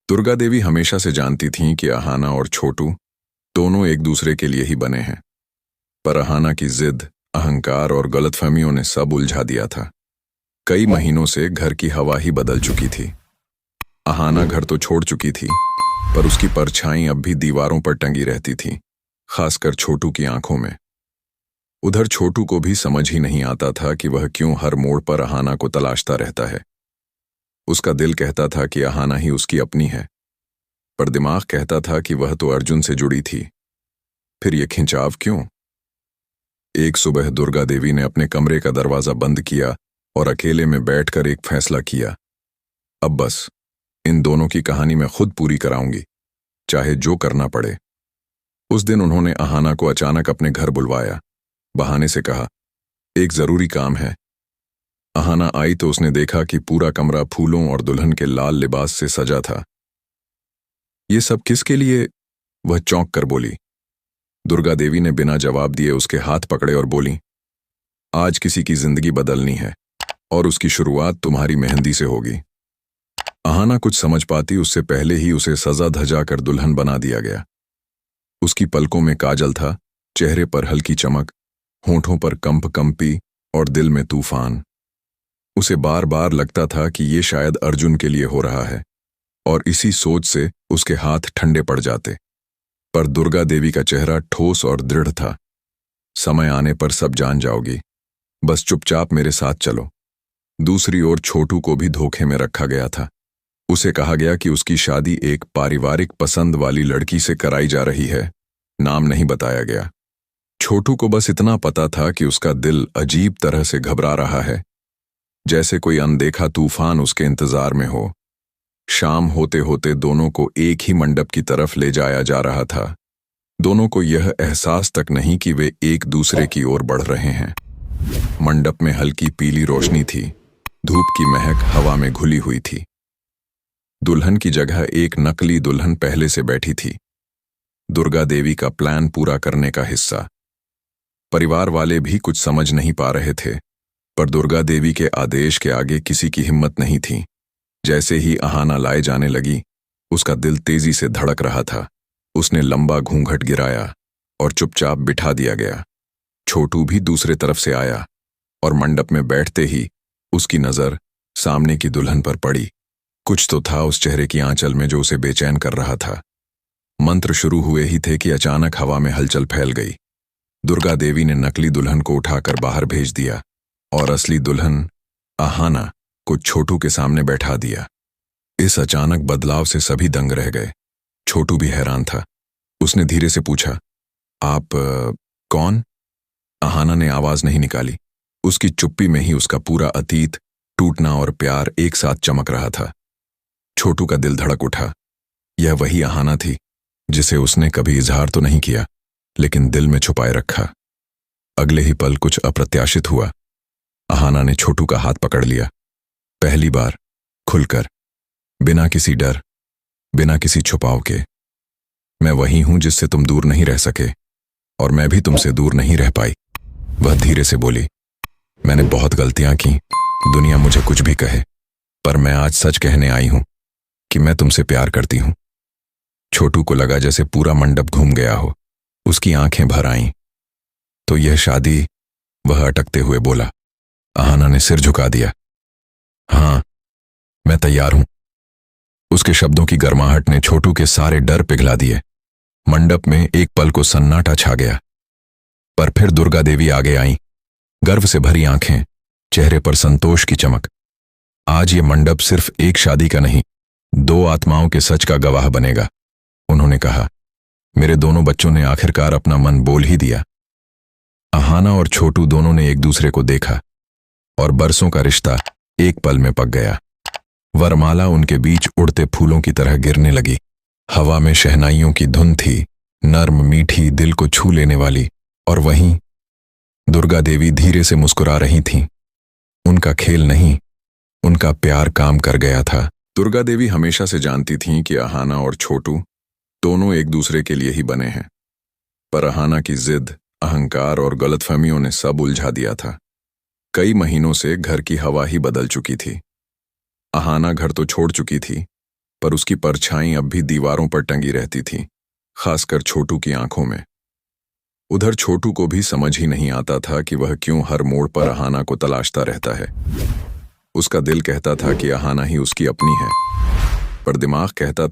दुर्गा देवी हमेशा से जानती थीं कि अहाना और छोटू दोनों एक दूसरे के लिए ही बने हैं, पर अहाना की जिद, अहंकार और गलतफहमियों ने सब उलझा दिया था। कई महीनों से घर की हवा ही बदल चुकी थी। अहाना घर तो छोड़ चुकी थी, पर उसकी परछाई अब भी दीवारों पर टंगी रहती थी, खासकर छोटू की आंखों में। उधर छोटू को भी समझ ही नहीं आता था कि वह क्यों हर मोड़ पर अहाना को तलाशता रहता है। उसका दिल कहता था कि अहाना ही उसकी अपनी है, पर दिमाग कहता था कि वह तो अर्जुन से जुड़ी थी। फिर ये खिंचाव क्यों? एक सुबह दुर्गा देवी ने अपने कमरे का दरवाजा बंद किया और अकेले में बैठकर एक फैसला किया। अब बस इन दोनों की कहानी मैं खुद पूरी कराऊंगी, चाहे जो करना पड़े। उस दिन उन्होंने अहाना को अचानक अपने घर बुलवाया। बहाने से कहा, एक जरूरी काम है। अहाना आई तो उसने देखा कि पूरा कमरा फूलों और दुल्हन के लाल लिबास से सजा था। ये सब किसके लिए? वह चौंक कर बोली। दुर्गा देवी ने बिना जवाब दिए उसके हाथ पकड़े और बोली, आज किसी की जिंदगी बदलनी है और उसकी शुरुआत तुम्हारी मेहंदी से होगी। अहाना कुछ समझ पाती उससे पहले ही उसे सजा धजा कर दुल्हन बना दिया गया। उसकी पलकों में काजल था, चेहरे पर हल्की चमक, होंठों पर कंपी और दिल में तूफान। उसे बार बार लगता था कि ये शायद अर्जुन के लिए हो रहा है, और इसी सोच से उसके हाथ ठंडे पड़ जाते। पर दुर्गा देवी का चेहरा ठोस और दृढ़ था। समय आने पर सब जान जाओगी, बस चुपचाप मेरे साथ चलो। दूसरी ओर छोटू को भी धोखे में रखा गया था। उसे कहा गया कि उसकी शादी एक पारिवारिक पसंद वाली लड़की से कराई जा रही है। नाम नहीं बताया गया। छोटू को बस इतना पता था कि उसका दिल अजीब तरह से घबरा रहा है, जैसे कोई अनदेखा तूफान उसके इंतजार में हो। शाम होते होते दोनों को एक ही मंडप की तरफ ले जाया जा रहा था। दोनों को यह एहसास तक नहीं कि वे एक दूसरे की ओर बढ़ रहे हैं। मंडप में हल्की पीली रोशनी थी, धूप की महक हवा में घुली हुई थी। दुल्हन की जगह एक नकली दुल्हन पहले से बैठी थी, दुर्गा देवी का प्लान पूरा करने का हिस्सा। परिवार वाले भी कुछ समझ नहीं पा रहे थे, पर दुर्गा देवी के आदेश के आगे किसी की हिम्मत नहीं थी। जैसे ही अहाना लाए जाने लगी, उसका दिल तेजी से धड़क रहा था। उसने लंबा घूंघट गिराया और चुपचाप बिठा दिया गया। छोटू भी दूसरे तरफ से आया और मंडप में बैठते ही उसकी नजर सामने की दुल्हन पर पड़ी। कुछ तो था उस चेहरे की आंचल में जो उसे बेचैन कर रहा था। मंत्र शुरू हुए ही थे कि अचानक हवा में हलचल फैल गई। दुर्गा देवी ने नकली दुल्हन को उठाकर बाहर भेज दिया और असली दुल्हन अहाना को छोटू के सामने बैठा दिया। इस अचानक बदलाव से सभी दंग रह गए। छोटू भी हैरान था। उसने धीरे से पूछा, आप कौन? अहाना ने आवाज नहीं निकाली। उसकी चुप्पी में ही उसका पूरा अतीत, टूटना और प्यार एक साथ चमक रहा था। छोटू का दिल धड़क उठा। यह वही अहाना थी जिसे उसने कभी इजहार तो नहीं किया, लेकिन दिल में छुपाए रखा। अगले ही पल कुछ अप्रत्याशित हुआ। अहाना ने छोटू का हाथ पकड़ लिया, पहली बार, खुलकर, बिना किसी डर, बिना किसी छुपाव के। मैं वही हूं जिससे तुम दूर नहीं रह सके, और मैं भी तुमसे दूर नहीं रह पाई, वह धीरे से बोली। मैंने बहुत गलतियां की, दुनिया मुझे कुछ भी कहे, पर मैं आज सच कहने आई हूं कि मैं तुमसे प्यार करती हूं। छोटू को लगा जैसे पूरा मंडप घूम गया हो। उसकी आंखें भर आईं। तो यह शादी? वह अटकते हुए बोला। अहाना ने सिर झुका दिया। हाँ, मैं तैयार हूं। उसके शब्दों की गर्माहट ने छोटू के सारे डर पिघला दिए। मंडप में एक पल को सन्नाटा छा गया, पर फिर दुर्गा देवी आगे आईं, गर्व से भरी आंखें, चेहरे पर संतोष की चमक। आज ये मंडप सिर्फ एक शादी का नहीं, दो आत्माओं के सच का गवाह बनेगा, उन्होंने कहा। मेरे दोनों बच्चों ने आखिरकार अपना मन बोल ही दिया। अहाना और छोटू दोनों ने एक दूसरे को देखा, और बरसों का रिश्ता एक पल में पक गया। वरमाला उनके बीच उड़ते फूलों की तरह गिरने लगी। हवा में शहनाइयों की धुन थी, नर्म, मीठी, दिल को छू लेने वाली। और वहीं दुर्गा देवी धीरे से मुस्कुरा रही थीं। उनका खेल नहीं, उनका प्यार काम कर गया था। दुर्गा देवी हमेशा से जानती थीं कि अहाना और छोटू दोनों एक दूसरे के लिए ही बने हैं, पर अहाना की जिद, अहंकार और गलतफहमियों ने सब उलझा दिया था। कई महीनों से घर की हवा ही बदल चुकी थी। अहाना घर तो छोड़ चुकी थी, पर उसकी परछाई अब भी दीवारों पर टंगी रहती थी, खासकर छोटू की आंखों में। उधर छोटू को भी समझ ही नहीं आता था कि वह क्यों हर मोड़ पर अहाना को तलाशता रहता है। उसका दिल कहता था कि अहाना ही उसकी अपनी है, पर दिमाग कहता